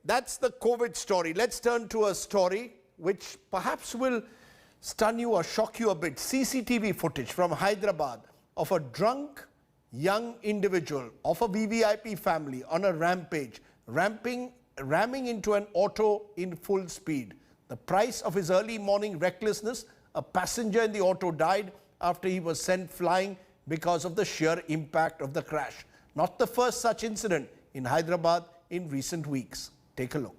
that's the COVID story. Let's turn to a story which perhaps will stun you or shock you a bit. CCTV footage from Hyderabad of a drunk young individual of a VVIP family on a rampage, ramming into an auto in full speed. The price of his early morning recklessness, a passenger in the auto died after he was sent flying because of the sheer impact of the crash. Not the first such incident in Hyderabad in recent weeks. Take a look.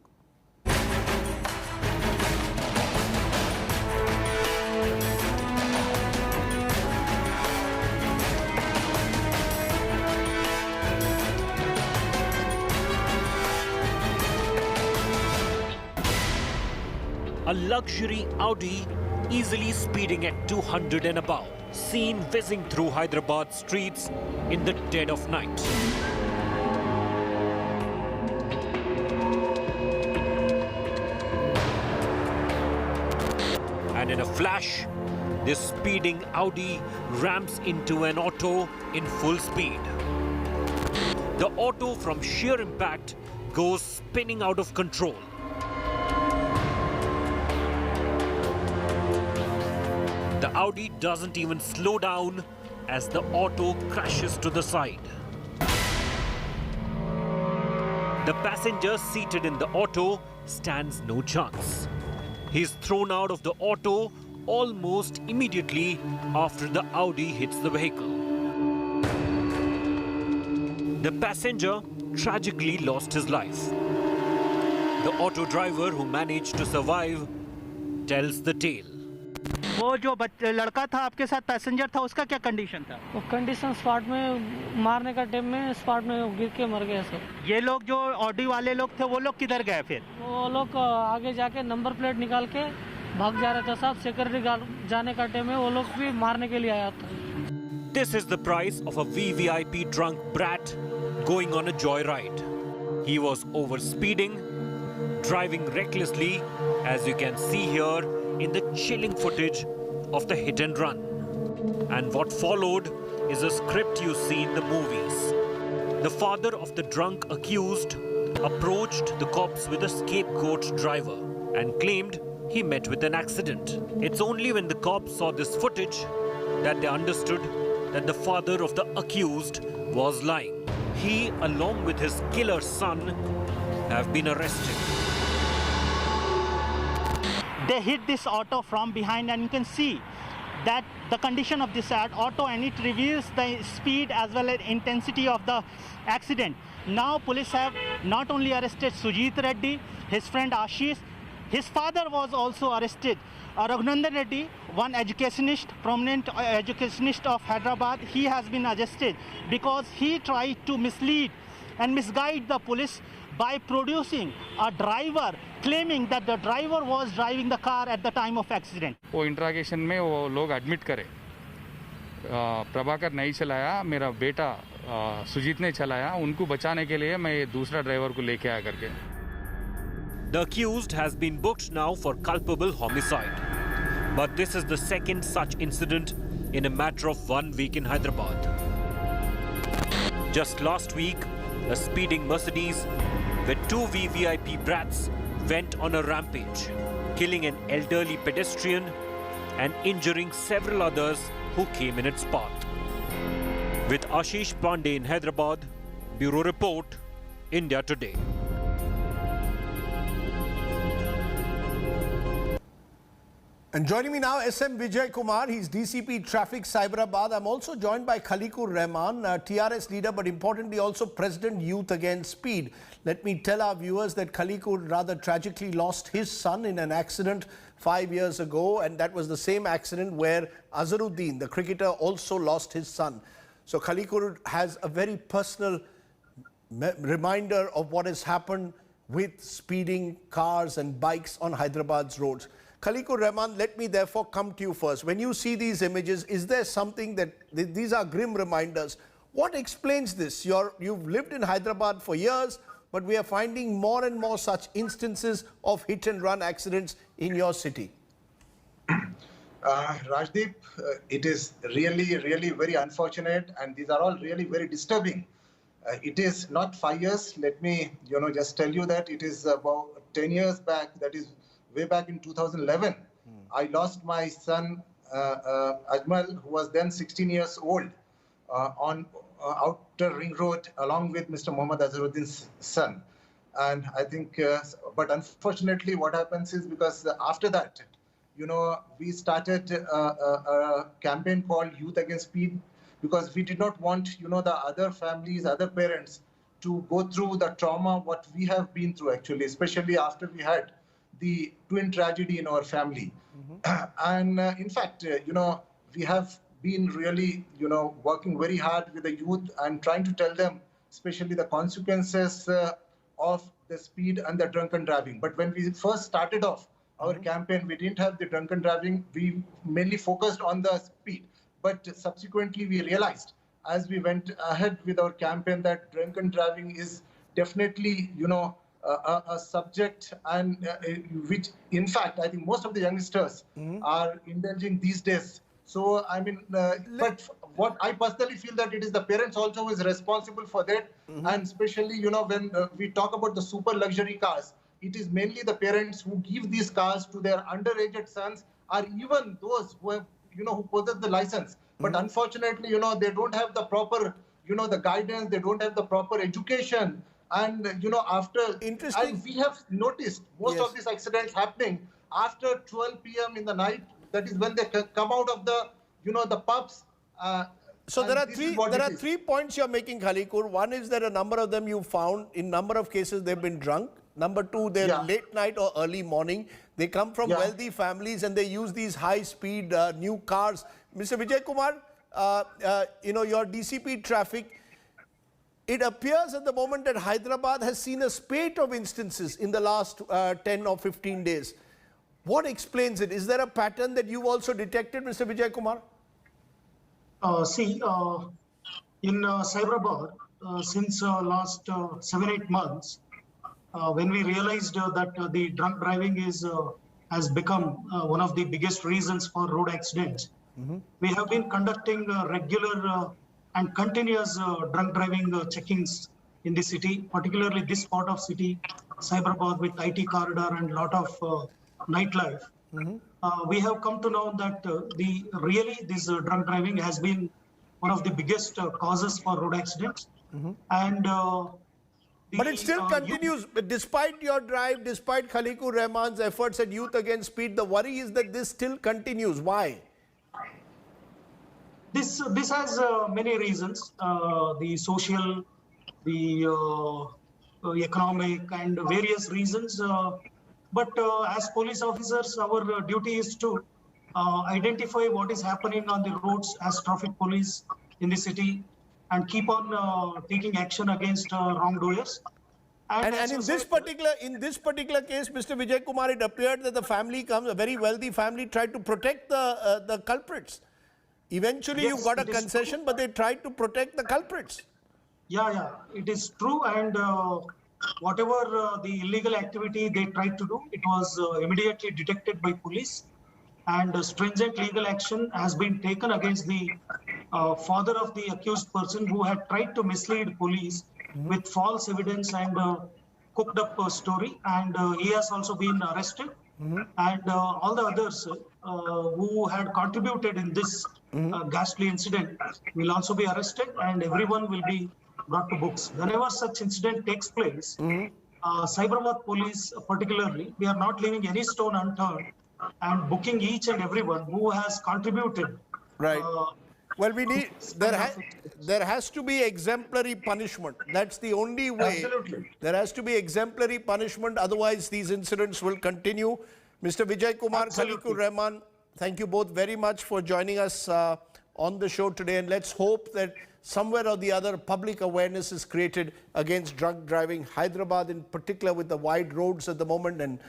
A luxury Audi easily speeding at 200 and above, seen whizzing through Hyderabad streets in the dead of night. And in a flash, this speeding Audi rams into an auto in full speed. The auto, from sheer impact, goes spinning out of control. The Audi doesn't even slow down as the auto crashes to the side. The passenger seated in the auto stands no chance. He's thrown out of the auto almost immediately after the Audi hits the vehicle. The passenger tragically lost his life. The auto driver, who managed to survive, tells the tale. वो जो लड़का था आपके साथ passenger था, उसका क्या condition था? वो कंडीशन स्पॉट में मारने का टाइम में स्पॉट में गिर के मर गया सर। ये लोग जो ऑडी वाले लोग थे वो लोग किधर गए फिर? वो लोग आगे जाके नंबर प्लेट निकाल के भाग जा रहे थे साहब। सिक्योरिटी जाने का टाइम में वो लोग भी मारने के लिए आया था। This is the price of a VVIP drunk brat going on a joyride. He was over speeding, driving recklessly, as you can see here in the chilling footage of the hit and run. And what followed is a script you see in the movies. The father of the drunk accused approached the cops with a scapegoat driver and claimed he met with an accident. It's only when the cops saw this footage that they understood that the father of the accused was lying. He, along with his killer son, have been arrested. They hit this auto from behind, and you can see that the condition of this auto, and it reveals the speed as well as intensity of the accident. Now police have not only arrested Sujit Reddy, his friend Ashish, his father was also arrested. Raghunandan Reddy, one educationist, prominent educationist of Hyderabad, he has been arrested because he tried to mislead and misguide the police by producing a driver claiming that the driver was driving the car at the time of accident. वो इंट्रागेशन में वो लोग admit करे प्रभाकर नहीं चलाया, मेरा बेटा सुजीत ने चलाया, उनको बचाने के लिए मैं दूसरा ड्राइवर को लेके आया करके. The accused has been booked now for culpable homicide. But this is the second such incident in a matter of 1 week in Hyderabad. Just last week, a speeding Mercedes with two VVIP brats went on a rampage, killing an elderly pedestrian and injuring several others who came in its path. With Ashish Pandey in Hyderabad, Bureau Report, India Today. And joining me now, SM Vijay Kumar. He's DCP Traffic Cyberabad. I'm also joined by Khaleequr Rahman, TRS leader, but importantly also President Youth Against Speed. Let me tell our viewers that Khaleequr rather tragically lost his son in an accident 5 years ago, and that was the same accident where Azharuddin, the cricketer, also lost his son. So Khaleequr has a very personal reminder of what has happened with speeding cars and bikes on Hyderabad's roads. Khaleequr Rahman, let me therefore come to you first. When you see these images, is there something that, these are grim reminders. What explains this? You've lived in Hyderabad for years, but we are finding more and more such instances of hit and run accidents in your city. Rajdeep, it is really very unfortunate, and these are all really very disturbing It is not 5 years. Let me, just tell you that it is about 10 years back. That is way back in 2011. I lost my son, Ajmal, who was then 16 years old, on Outer Ring Road, along with Mr. Mohammad Azharuddin's son. And I think, but unfortunately, what happens is because after that, we started a campaign called Youth Against Speed, because we did not want, the other families, other parents to go through the trauma what we have been through, actually, especially after we had the twin tragedy in our family. And in fact, we have been really, working very hard with the youth and trying to tell them, especially the consequences of the speed and the drunken driving. But when we first started off our campaign, we didn't have the drunken driving. We mainly focused on the speed. But subsequently, we realized as we went ahead with our campaign that drunken driving is definitely, a subject, and which, in fact, I think most of the youngsters are indulging these days. So, I mean, but what I personally feel that it is the parents also who is responsible for that. And especially, when we talk about the super luxury cars, it is mainly the parents who give these cars to their underage sons, or even those who have, who possess the license. But unfortunately, they don't have the proper, the guidance, they don't have the proper education. And, after, and we have noticed most of these accidents happening after 12 p.m. in the night. That is when they come out of the, the pubs. So there are three points you're making, Khaleequr. One is that a number of them you found, in number of cases they've been drunk. Number two, they're late night or early morning. They come from wealthy families and they use these high-speed new cars. Mr. Vijay Kumar, your DCP traffic, it appears at the moment that Hyderabad has seen a spate of instances in the last 10 or 15 days. What explains it? Is there a pattern that you've also detected, Mr. Vijay Kumar? In Cyberabad, since last 7-8 months, when we realized that the drunk driving has become one of the biggest reasons for road accidents, we have been conducting regular and continuous drunk driving checkings in the city, particularly this part of city, Cyberabad, with IT corridor and lot of nightlife. We have come to know that this drunk driving has been one of the biggest causes for road accidents. And but it still continues. Despite your drive, despite Khaleequr Rahman's efforts at Youth Against Speed, the worry is that this still continues. Why? This has many reasons, the social, the economic, and various reasons. But as police officers, our duty is to identify what is happening on the roads as traffic police in the city, and keep on taking action against wrongdoers. And in this particular case, Mr. Vijay Kumar, it appeared that the family comes, a very wealthy family, tried to protect the culprits. Eventually, you got a concession, but they tried to protect the culprits. Yeah, it is true. And whatever the illegal activity they tried to do, it was immediately detected by police. And stringent legal action has been taken against the father of the accused person who had tried to mislead police with false evidence and cooked up a story. And he has also been arrested. And all the others who had contributed in this ghastly incident will also be arrested, and everyone will be brought to books. Whenever such incident takes place, Cyberabad police particularly, we are not leaving any stone unturned and booking each and everyone who has contributed. Right. Well, we need, there has to be exemplary punishment. That's the only way. Absolutely. There has to be exemplary punishment. Otherwise, these incidents will continue. Mr. Vijay Kumar, Khaleequr Rahman, thank you both very much for joining us on the show today. And let's hope that somewhere or the other, public awareness is created against drunk driving. Hyderabad in particular, with the wide roads at the moment, and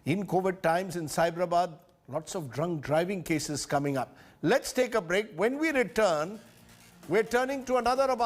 in COVID times in Cyberabad, lots of drunk driving cases coming up. Let's take a break. When we return, we're turning to another of our